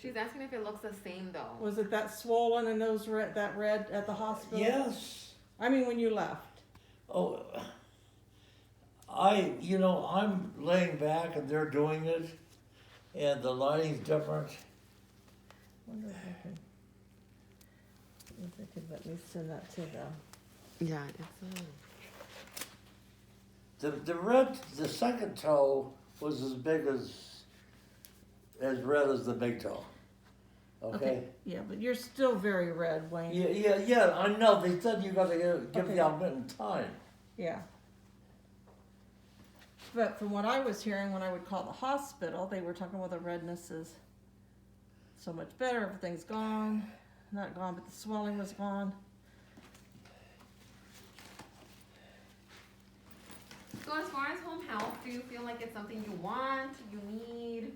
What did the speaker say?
She's asking if it looks the same though. Was it that swollen and that red at the hospital? Yes. I mean, when you left. Oh, I'm laying back and they're doing it, and the lighting's different. Wonder if they could let me send that to them. Yeah, it's The second toe was as big as red as the big toe. Okay? Yeah, but you're still very red, Wayne. Yeah, I know. They said you gotta give Okay. the augmentin time. Yeah. But from what I was hearing when I would call the hospital, they were talking about the redness is so much better, everything's gone. Not gone, but the swelling was gone. So as far as home health, do you feel like it's something you want, you need?